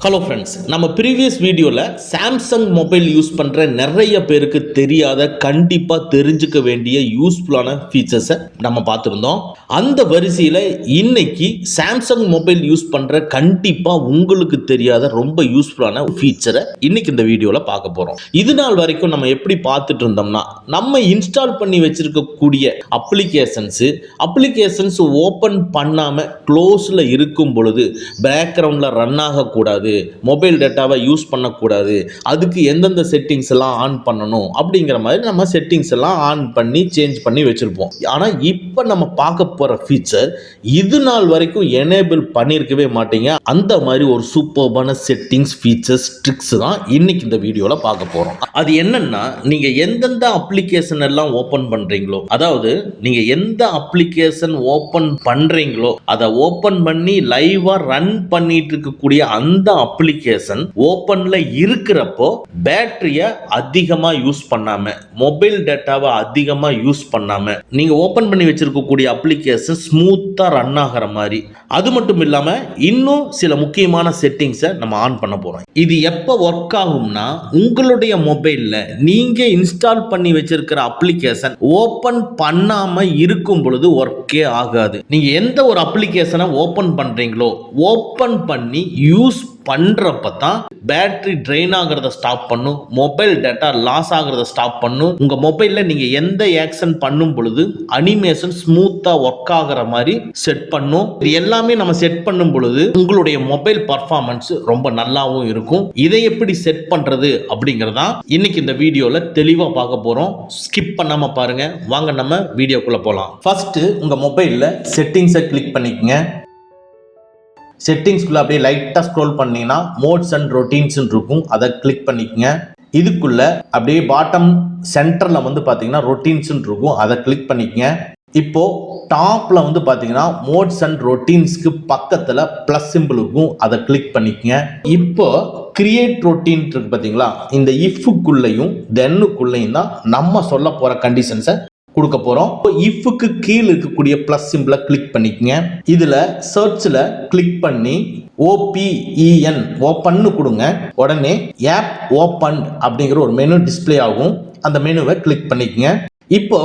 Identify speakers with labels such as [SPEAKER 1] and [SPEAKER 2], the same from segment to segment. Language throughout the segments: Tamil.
[SPEAKER 1] ஹலோ ஃப்ரெண்ட்ஸ், நம்ம ப்ரீவியஸ் வீடியோவில் சாம்சங் மொபைல் யூஸ் பண்ணுற நிறைய பேருக்கு தெரியாத கண்டிப்பாக தெரிஞ்சுக்க வேண்டிய யூஸ்ஃபுல்லான ஃபீச்சர்ஸை நம்ம பார்த்துருந்தோம். அந்த வரிசையில் இன்னைக்கு சாம்சங் மொபைல் யூஸ் பண்ணுற கண்டிப்பாக உங்களுக்கு தெரியாத ரொம்ப யூஸ்ஃபுல்லான ஃபீச்சரை இன்னைக்கு இந்த வீடியோவில் பார்க்க போகிறோம். இது நாள் வரைக்கும் நம்ம எப்படி பார்த்துட்டு இருந்தோம்னா, நம்ம இன்ஸ்டால் பண்ணி வச்சிருக்கக்கூடிய அப்ளிகேஷன்ஸ் ஓப்பன் பண்ணாமல் க்ளோஸில் இருக்கும் பொழுது பேக்ரவுண்டில் ரன் ஆகக்கூடாது, மொபைல் டேட்டாவை யூஸ் பண்ணக்கூடாது, அதுக்கு எந்தெந்த செட்டிங்ஸ் எல்லாம் ஆன் பண்ணணும் அப்படிங்கிற மாதிரி நம்ம செட்டிங்ஸ் எல்லாம் ஆன் பண்ணி சேஞ்ச் பண்ணி வச்சிருப்போம். ஆனால் இப்போ நம்ம பார்க்க போகிற ஃபீச்சர் இது நாள் வரைக்கும் எனேபிள் பண்ணியிருக்கவே மாட்டீங்க. அந்த மாதிரி ஒரு சூப்பர்பான செட்டிங்ஸ், ஃபீச்சர்ஸ், ட்ரிக்ஸ் தான் இன்னைக்கு இந்த வீடியோவில் பார்க்க போகிறோம். அது என்னன்னா, நீங்கள் எந்தெந்த அப்ளிகேஷன் எல்லாம் ஓப்பன் பண்ணுறீங்களோ, அதாவது நீங்கள் எந்த அப்ளிகேஷன் ஓப்பன் பண்ணுறீங்களோ அதை ஓப்பன் பண்ணி லைவாக ரன் பண்ணிட்டு இருக்கக்கூடிய அந்த அப்ளிகேஷன் ஓப்பன்ல இருக்கிறப்போ பேட்டரியை அதிகமாக யூஸ் பண்ணாம, மொபைல் டேட்டாவை அதிகமாக யூஸ் பண்ணாம நீங்க ஓப்பன் பண்ணி வச்சிருக்கக்கூடிய அப்ளிகேஷன் ஸ்மூத்தா ரன் ஆகிற மாதிரி, அது மட்டும் இல்லாம இன்னும் சில முக்கியமான செட்டிங்ஸை நம்ம ஆன் பண்ண போறோம். இது எப்போ ஒர்க் ஆகும்னா, உங்களுடைய மொபைல்ல நீங்க இன்ஸ்டால் பண்ணி வச்சிருக்கிற அப்ளிகேஷன் ஓப்பன் பண்ணாம இருக்கும் பொழுது ஒர்க்கே ஆகாது. நீங்க எந்த ஒரு அப்ளிகேஷனை ஓப்பன் பண்றீங்களோ, ஓப்பன் பண்ணி யூஸ் பண்றப்ப தான் பேட்டரி ட்ரெயின் ஆகிறத ஸ்டாப் பண்ணும், மொபைல் டேட்டா லாஸ் ஆகிறத ஸ்டாப் பண்ணும். உங்க மொபைல்ல நீங்க எந்த ஆக்ஷன் பண்ணும் பொழுது அனிமேஷன் ஸ்மூத்தா ஒர்க் ஆகிற மாதிரி செட் பண்ணும். இது எல்லாமே நம்ம செட் பண்ணும் பொழுது உங்களுடைய மொபைல் பர்ஃபார்மன்ஸ் ரொம்ப நல்லாவும் இருக்கும். இதை எப்படி செட் பண்றது அப்படிங்கறத இன்னைக்கு இந்த வீடியோல தெளிவா பார்க்க போறோம். ஸ்கிப் பண்ணாம பாருங்க. வாங்க நம்ம வீடியோக்குள்ள போலாம். ஃபர்ஸ்ட் உங்க மொபைல்ல செட்டிங்ஸை கிளிக் பண்ணிக்கங்க. செட்டிங்ஸ்குள்ள அப்படியே லைட்டாக ஸ்க்ரோல் பண்ணீங்கன்னா மோட்ஸ் அண்ட் ரொட்டீன்ஸ் இருக்கும், அதை கிளிக் பண்ணிக்கங்க. இதுக்குள்ள அப்படியே பாட்டம் சென்டர்ல வந்து பார்த்தீங்கன்னா ரொட்டீன்ஸ் இருக்கும், அதை கிளிக் பண்ணிக்கங்க. இப்போ டாப்ல வந்து பார்த்தீங்கன்னா மோட்ஸ் அண்ட் ரொட்டீன்ஸ்க்கு பக்கத்தில் ப்ளஸ் சிம்பிள் இருக்கும், அதை கிளிக் பண்ணிக்கங்க. இப்போ கிரியேட் ரொட்டீன் இருக்கு பார்த்தீங்களா, இந்த இஃப்க்குள்ளேயும் தென்னுக்குள்ளேயும் தான் நம்ம சொல்ல போற கண்டிஷன்ஸை கொடுக்க போறோம். இஃப்க்கு கீழே இருக்கக்கூடிய பிளஸ் சிம்பிளை கிளிக் பண்ணிக்கங்க. இதுல சர்ச்ல கிளிக் பண்ணி OPEN ஓப்பன் கொடுங்க. உடனே ஆப் ஓப்பன் அப்படிங்கிற ஒரு மெனு டிஸ்பிளே ஆகும், அந்த மெனுவை கிளிக் பண்ணிக்கங்க. இப்போ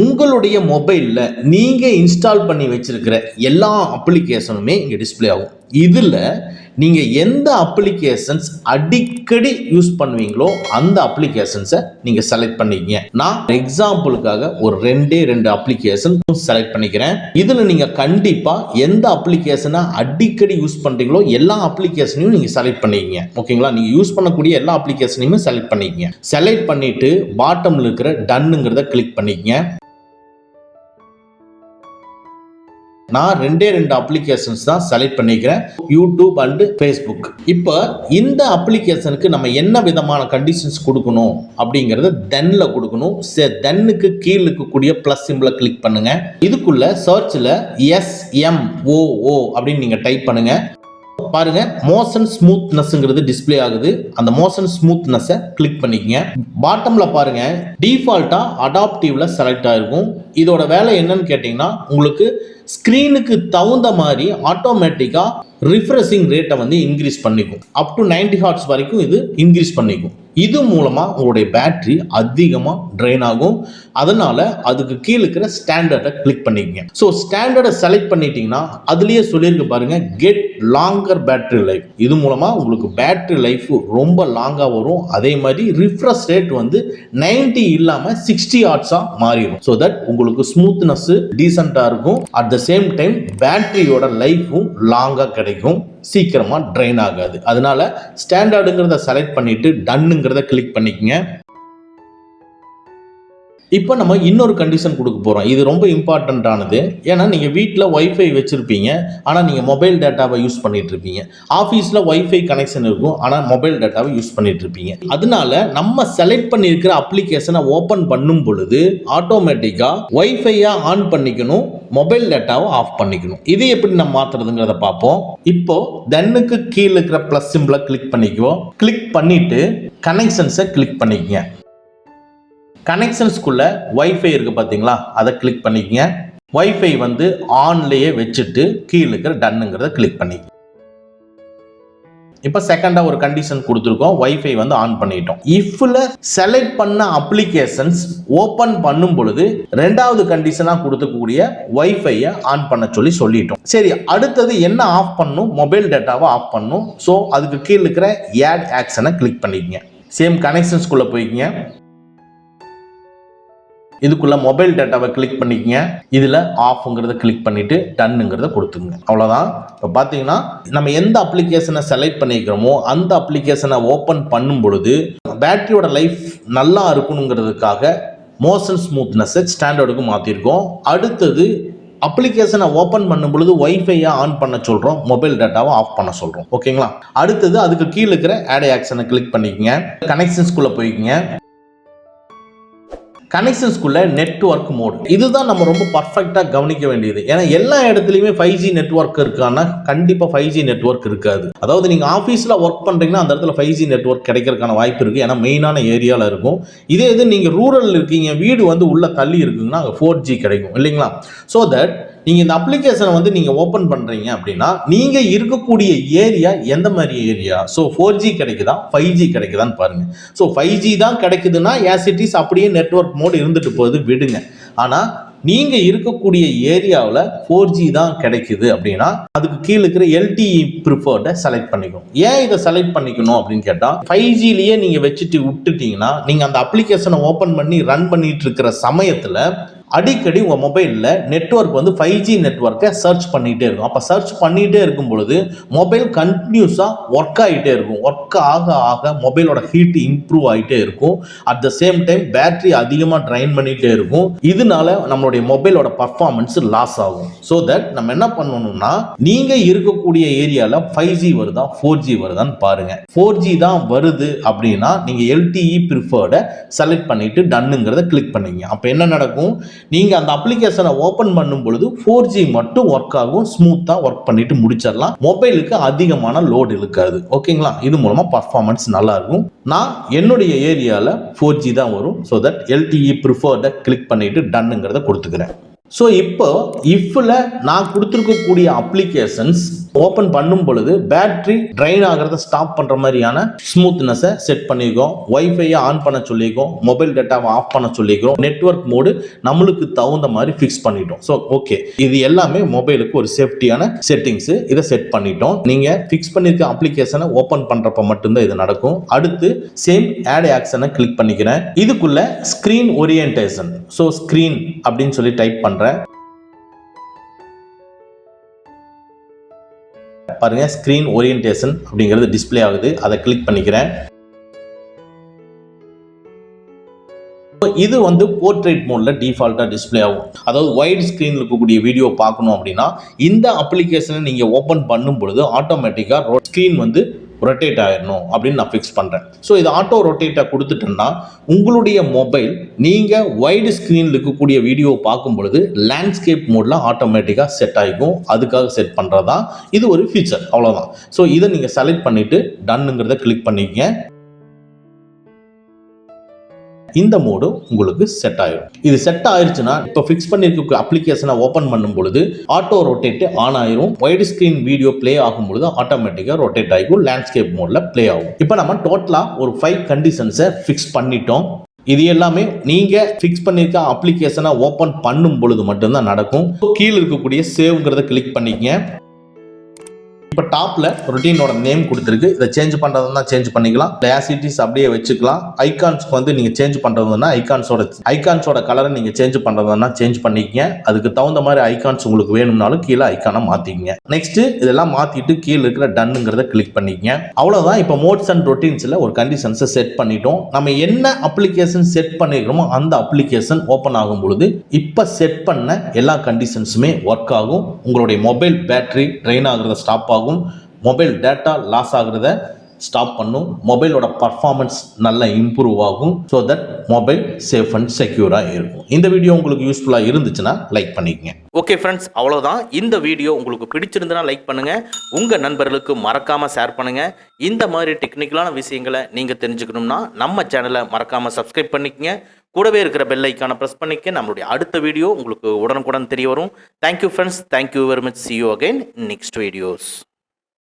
[SPEAKER 1] உங்களுடைய மொபைல்ல நீங்க இன்ஸ்டால் பண்ணி வச்சிருக்கிற எல்லா அப்ளிகேஷனுமே இங்க டிஸ்பிளே ஆகும். இதுல நீங்க எந்த அப்ளிகேஷன்ஸ் அடிக்கடி யூஸ் பண்ணுவீங்களோ அந்த அப்ளிகேஷன்ஸை நீங்க செலக்ட் பண்ணிக்கங்க. நான் எக்ஸாம்பிளுக்காக ஒரு ரெண்டு அப்ளிகேஷன் செலக்ட் பண்ணிக்கிறேன். இதுல நீங்க கண்டிப்பா எந்த அப்ளிகேஷனை அடிக்கடி யூஸ் பண்றீங்களோ எல்லா அப்ளிகேஷனையும் நீங்க செலக்ட் பண்ணிக்கங்க. ஓகேங்களா? நீங்க யூஸ் பண்ணக்கூடிய எல்லா அப்ளிகேஷனையுமே செலக்ட் பண்ணிக்கங்க. செலக்ட் பண்ணிட்டு பாட்டம்ல இருக்கிற டன்னுங்கிறத கிளிக் பண்ணிக்கங்க. நான் ரெண்டு அப்ளிகேஷன்ஸ் தான் செலக்ட் பண்ணிக்கிறேன், யூடியூப் அண்ட் ஃபேஸ்புக். இப்போ இந்த அப்ளிகேஷனுக்கு நம்ம என்ன விதமான கண்டிஷன்ஸ் கொடுக்கணும் அப்படிங்கறத தென்ல கொடுக்கணும். தென்னுக்கு கீழே இருக்கக்கூடிய பிளஸ் சிம்பிளை கிளிக் பண்ணுங்க. இதுக்குள்ள சர்ச்ல SMOO அப்படின்னு நீங்க டைப் பண்ணுங்க. பாருங்க, மோஷன் ஸ்மூத்னஸ்ங்கிறது டிஸ்பிளே ஆகுது. அந்த மோஷன் ஸ்மூத்னஸை கிளிக் பண்ணிக்கங்க. பாட்டம்ல பாருங்க, டிஃபால்ட்டா அடாப்டிவ்ல செலக்ட் ஆயிருக்கும். இதோட வேலை என்னன்னு கேட்டீங்கன்னா, உங்களுக்கு ஸ்கிரீனுக்கு தகுந்த மாதிரி ஆட்டோமேட்டிக்கா ரிஃப்ரெஷிங் ரேட்டை வந்து இன்க்ரீஸ் பண்ணிக்கும். அப் டு 90 ஹார்ட்ஸ் வரைக்கும் இது இன்க்ரீஸ் பண்ணிக்கும். இது மூலமா உங்களுடைய பேட்டரி அதிகமாக ட்ரெயின் ஆகும். அதனால அதுக்கு கீழே இருக்கிற ஸ்டாண்டர்டை கிளிக் பண்ணிக்கங்க. ஸோ ஸ்டாண்டர்டை செலக்ட் பண்ணிட்டீங்கன்னா அதுலயே சொல்லியிருக்கு பாருங்க, கெட் லாங்கர் பேட்டரி லைஃப். இது மூலமா உங்களுக்கு பேட்டரி லைஃப் ரொம்ப லாங்கா வரும். அதே மாதிரி ரிஃப்ரெஷ் ரேட் வந்து 90 இல்லாம 60 ஹார்ட்ஸா மாறிடும். ஸோ தட் உங்களுக்கு ஸ்மூத்னஸ் டீசெண்டா இருக்கும். அட் த சேம் டைம் பேட்டரியோட லைஃபும் லாங்கா கிடைக்கும், சீக்கிரமா ட்ரெயின் ஆகாது. அதனால ஸ்டாண்டர்டுங்கிறத செலக்ட் பண்ணிட்டு டன்னுங்கிறத கிளிக் பண்ணிக்கங்க. இப்போ நம்ம இன்னொரு கண்டிஷன் கொடுக்க போறோம். இது ரொம்ப இம்பார்ட்டன்டானது. ஏன்னா நீங்க வீட்டில் வைஃபை வச்சிருப்பீங்க, ஆனால் நீங்க மொபைல் டேட்டாவை யூஸ் பண்ணிட்டு இருப்பீங்க. ஆஃபீஸில் வைஃபை கனெக்ஷன் இருக்கும், ஆனால் மொபைல் டேட்டாவை யூஸ் பண்ணிட்டு இருப்பீங்க. அதனால நம்ம செலக்ட் பண்ணியிருக்கிற அப்ளிகேஷனை ஓப்பன் பண்ணும் பொழுது ஆட்டோமேட்டிக்கா வைஃபையா ஆன் பண்ணிக்கணும், மொபைல் டேட்டாவை ஆஃப் பண்ணிக்கணும். இது எப்படி நம்ம மாத்துறதுங்கிறத பார்ப்போம். இப்போ தென்னுக்கு கீழே இருக்கிற பிளஸ் சிம்பிளை கிளிக் பண்ணிக்குவோம். கிளிக் பண்ணிட்டு கனெக்ஷன்ஸை கிளிக் பண்ணிக்கங்க. கனெக்ஷன்ஸ்குள்ள வைஃபை இருக்கு பார்த்தீங்களா, அதை கிளிக் பண்ணிக்கங்க. வைஃபை வந்து ஆன்லேயே வச்சுட்டு கீழே இருக்கிற டன்னுங்கிறத கிளிக் பண்ணிக்கங்க. இப்போ செகண்டா ஒரு கண்டிஷன் கொடுத்துருக்கோம், வைஃபை வந்து ஆன் பண்ணிட்டோம். இஃப்ல செலக்ட் பண்ண அப்ளிகேஷன்ஸ் ஓபன் பண்ணும் பொழுது ரெண்டாவது கண்டிஷனா கொடுத்துக்கூடிய வைஃபையை ஆன் பண்ண சொல்லிட்டோம். சரி, அடுத்தது என்ன ஆஃப் பண்ணணும்? மொபைல் டேட்டாவை ஆஃப் பண்ணணும். ஸோ அதுக்கு கீழே இருக்கிற ஆட் ஆக்ஷனை கிளிக் பண்ணிக்கங்க. சேம் கனெக்ஷன்ஸ்குள்ள போய்க்கங்க. இதுக்குள்ள மொபைல் டேட்டாவை கிளிக் பண்ணிக்கங்க. இதுல ஆஃப்ங்கிறத கிளிக் பண்ணிட்டு டன்னுங்கிறத கொடுத்துங்க. அவ்வளவுதான். இப்போ பார்த்தீங்கன்னா நம்ம எந்த அப்ளிகேஷனை செலக்ட் பண்ணிக்கிறோமோ அந்த அப்ளிகேஷனை ஓப்பன் பண்ணும் பொழுது பேட்டரியோட லைஃப் நல்லா இருக்கணுங்கிறதுக்காக மோஷன் ஸ்மூத்னஸை ஸ்டாண்டர்டுக்கு மாற்றிருக்கோம். அடுத்தது அப்ளிகேஷனை ஓப்பன் பண்ணும் பொழுது வைஃபையை ஆன் பண்ண சொல்கிறோம், மொபைல் டேட்டாவை ஆஃப் பண்ண சொல்கிறோம். ஓகேங்களா? அடுத்தது அதுக்கு கீழே இருக்கிற ஆட் ஆக்ஷனை கிளிக் பண்ணிக்கங்க. கனெக்ஷன்ஸ்குள்ளே போய்க்குங்க. கனெக்ஷன்ஸ்குள்ள நெட்வொர்க் மோட், இதுதான் நம்ம ரொம்ப பர்ஃபெக்டாக கவனிக்க வேண்டியது. ஏன்னா எல்லா இடத்துலையுமே 5G நெட்வொர்க் இருக்கான்னா கண்டிப்பாக 5G நெட்வொர்க் இருக்காது. அதாவது நீங்கள் ஆஃபீஸில் ஒர்க் பண்ணுறீங்கன்னா அந்த இடத்துல 5G நெட்வொர்க் கிடைக்கிறதுக்கான வாய்ப்பு இருக்குது, ஏன்னா மெயினான ஏரியாவில் இருக்கும். இதே இது நீங்கள் ரூரல் இருக்கீங்க, வீடு வந்து உள்ள தள்ளி இருக்குங்கன்னா அங்கே 4G கிடைக்கும் இல்லைங்களா? ஸோ தட் நீங்கள் இந்த அப்ளிகேஷனை வந்து நீங்கள் ஓப்பன் பண்ணுறீங்க அப்படின்னா நீங்கள் இருக்கக்கூடிய ஏரியா எந்த மாதிரி ஏரியா, ஸோ 4G கிடைக்குதா 5G கிடைக்குதான்னு பாருங்கள். ஸோ 5G தான் கிடைக்குதுன்னா ஆஸ் இட் இஸ் அப்படியே நெட்வொர்க் மோட் இருந்துட்டு போகுது, விடுங்க. ஆனால் நீங்கள் இருக்கக்கூடிய ஏரியாவில் 4G தான் கிடைக்குது அப்படின்னா அதுக்கு கீழே இருக்கிற LTE ப்ரிஃபர்டை செலக்ட் பண்ணிக்கணும். ஏன் இதை செலக்ட் பண்ணிக்கணும் அப்படின்னு கேட்டால் 5Gலேயே நீங்கள் வச்சுட்டு விட்டுட்டீங்கன்னா நீங்கள் அந்த அப்ளிகேஷனை ஓப்பன் பண்ணி ரன் பண்ணிட்டு இருக்கிற சமயத்தில் அடிக்கடி உங்கள் மொபைலில் நெட்வொர்க் வந்து 5G நெட்வொர்க்கை சர்ச் பண்ணிகிட்டே இருக்கும். அப்போ சர்ச் பண்ணிகிட்டே இருக்கும் பொழுது மொபைல் கண்டினியூஸாக ஒர்க் ஆகிட்டே இருக்கும். ஒர்க் ஆக ஆக மொபைலோட ஹீட் இம்ப்ரூவ் ஆகிட்டே இருக்கும். At the same time battery அதிகமாக ட்ரைன் பண்ணிகிட்டே இருக்கும். இதனால நம்மளுடைய மொபைலோட பர்ஃபார்மன்ஸ் லாஸ் ஆகும். ஸோ தட் நம்ம என்ன பண்ணணும்னா நீங்கள் இருக்கக்கூடிய ஏரியாவில் 5G வருதா 4G வருதான்னு பாருங்கள். 4G தான் வருது அப்படின்னா நீங்கள் LTE ப்ரிஃபர்டை செலக்ட் பண்ணிட்டு டன்னுங்கிறத கிளிக் பண்ணிங்க. அப்போ என்ன நடக்கும்? நீங்க அந்த அப்ளிகேஷனை ஓபன் பண்ணும் பொழுது 4G மட்டும் ஒர்க் ஆகும், ஸ்மூத்தா ஒர்க் பண்ணிட்டு முடிச்சிடலாம். மொபைலுக்கு அதிகமான லோட் இழுக்காது. ஓகேங்களா? இது மூலமா பர்ஃபார்மன்ஸ் நல்லா இருக்கும். நான் என்னுடைய ஏரியால 4G தான் வரும். ஸோ தட் LTE ப்ரிஃபர்டை கிளிக் பண்ணிட்டு டன்னுங்கிறத கொடுத்துக்கிறேன். ஸோ இப்போ இஃப்ல நான் கொடுத்துருக்கக்கூடிய அப்ளிகேஷன்ஸ் ஓப்பன் பண்ணும் பொழுது பேட்டரி ட்ரைன் ஆகிறத ஸ்டாப் பண்ணுற மாதிரியான ஸ்மூத்னஸை செட் பண்ணியிருக்கோம். வைஃபையை ஆன் பண்ண சொல்லியிருக்கோம், மொபைல் டேட்டாவை ஆஃப் பண்ண சொல்லியிருக்கோம், நெட்வொர்க் மோடு நம்மளுக்கு தகுந்த மாதிரி ஃபிக்ஸ் பண்ணிட்டோம். ஸோ ஓகே, இது எல்லாமே மொபைலுக்கு ஒரு சேஃப்டியான செட்டிங்ஸ். இதை செட் பண்ணிட்டோம். நீங்கள் ஃபிக்ஸ் பண்ணியிருக்க அப்ளிகேஷனை ஓப்பன் பண்ணுறப்ப மட்டும்தான் இது நடக்கும். அடுத்து சேம் ஆட் ஆக்ஷனை கிளிக் பண்ணிக்கிறேன். இதுக்குள்ள ஸ்க்ரீன் ஓரியன்டேஷன், ஸோ ஸ்க்ரீன் அப்படின்னு சொல்லி டைப் பண்ணுறேன். பாருங்க, ஸ்கிரீன் ஓரியன்டேஷன் அப்படிங்கிறது டிஸ்ப்ளே ஆகுது. அதை கிளிக் பண்ணிக்கிறேன். இது வந்து போர்ட்ரேட் மோட்ல டிஃபால்ட்டா டிஸ்ப்ளே ஆகும். அதாவது வைட் ஸ்கிரீன்ல இருக்கக்கூடிய வீடியோ பார்க்கணும் அப்படின்னா இந்த அப்ளிகேஷனை நீங்க ஓபன் பண்ணும் பொழுது ஆட்டோமேட்டிக்கா ஸ்கிரீன் வந்து ரொட்டேட் ஆயிடணும் அப்படின்னு நான் ஃபிக்ஸ் பண்ணுறேன். ஸோ இது ஆட்டோ ரொட்டேட்டாக கொடுத்துட்டேன்னா உங்களுடைய மொபைல் நீங்கள் வைடு ஸ்க்ரீனில் இருக்கக்கூடிய வீடியோ பார்க்கும் பொழுது லேண்ட்ஸ்கேப் மோடில் ஆட்டோமேட்டிக்காக செட் ஆகிக்கும். அதுக்காக செட் பண்ணுறது தான் இது ஒரு ஃபீச்சர், அவ்வளோதான். ஸோ இதை நீங்கள் செலக்ட் பண்ணிவிட்டு டன்னுங்கிறத கிளிக் பண்ணிக்கங்க. இந்த மோடு உங்களுக்கு செட் ஆயிடும். இது செட் ஆயிருச்சுன்னா இப்போ ஃபிக்ஸ் பண்ணிருக்க அப்ளிகேஷனை ஓபன் பண்ணும் பொழுது ஆட்டோ ரொட்டேட் ஆன் ஆயிரும். வைட் ஸ்கிரீன் வீடியோ பிளே ஆகும் பொழுது ஆட்டோமேட்டிக்கா ரொட்டேட் ஆகும், லேண்ட்ஸ்கேப் மோட்ல பிளே ஆகும். இப்போ நம்ம டோட்டலா ஒரு 5 கண்டிஷன்ஸை ஃபிக்ஸ் பண்ணிட்டோம். இது எல்லாமே நீங்க ஃபிக்ஸ் பண்ணிருக்க அப்ளிகேஷனை ஓபன் பண்ணும் பொழுது மட்டும்தான் நடக்கும். கீழே இருக்கக்கூடிய சேவ்ங்கிறத கிளிக் பண்ணிக்கங்க. இப்போ டாப்ல ரொட்டீனோட நேம் கொடுத்துருக்கு. இதை சேஞ்ச் பண்றதுன்னா சேஞ்ச் பண்ணிக்கலாம், ஆஸ் இட் இஸ் அப்படியே வச்சுக்கலாம். ஐகான்ஸ்க்கு வந்து நீங்க சேஞ்ச் பண்றதுன்னா ஐகான்ஸோட கலரை நீங்க சேஞ்ச் பண்றதுன்னா சேஞ்ச் பண்ணிக்கங்க. அதுக்கு தகுந்த மாதிரி ஐகான்ஸ் உங்களுக்கு வேணும்னாலும் கீழே ஐகானை மாத்திக்கங்க. நெக்ஸ்ட் இதெல்லாம் மாத்திட்டு கீழே இருக்கிற டன்னுங்கிறத கிளிக் பண்ணிக்கங்க. அவ்வளவுதான். இப்போ மோட்ஸ் அண்ட் ரொட்டீன்ஸ்ல ஒரு கண்டிஷன்ஸை செட் பண்ணிட்டோம். நம்ம என்ன அப்ளிகேஷன் செட் பண்ணிருக்கோமோ அந்த அப்ளிகேஷன் ஓபன் ஆகும் பொழுது இப்ப செட் பண்ண எல்லா கண்டிஷன்ஸுமே ஒர்க் ஆகும். உங்களுடைய மொபைல் பேட்டரி ட்ரெயின் ஆகுறத ஸ்டாப் ஆகும், மொபைல் டேட்டா லாஸ் ஆகுறத ஸ்டாப் பண்ணும், மொபைலோட பர்ஃபார்மன்ஸ் நல்லா இம்ப்ரூவ் ஆகும். So that mobile safe and செக்யூராக இருக்கும். இந்த வீடியோ உங்களுக்கு யூஸ்ஃபுல்லாக இருந்துச்சுன்னா லைக் பண்ணிக்கங்க.
[SPEAKER 2] ஓகே ஃப்ரெண்ட்ஸ், அவ்வளோதான். இந்த வீடியோ உங்களுக்கு பிடிச்சிருந்தனா லைக் பண்ணுங்கள், உங்கள் நண்பர்களுக்கு மறக்காமல் ஷேர் பண்ணுங்கள். இந்த மாதிரி டெக்னிக்கலான விஷயங்களை நீங்கள் தெரிஞ்சுக்கணும்னா நம்ம சேனலை மறக்காமல் சப்ஸ்கிரைப் பண்ணிக்கங்க. கூடவே இருக்கிற பெல் ஐக்கானை ப்ரெஸ் பண்ணிக்க. நம்மளுடைய அடுத்த வீடியோ உங்களுக்கு உடனுக்குடன் தெரிய வரும். Thank you friends, thank you very much. see you again in next videos.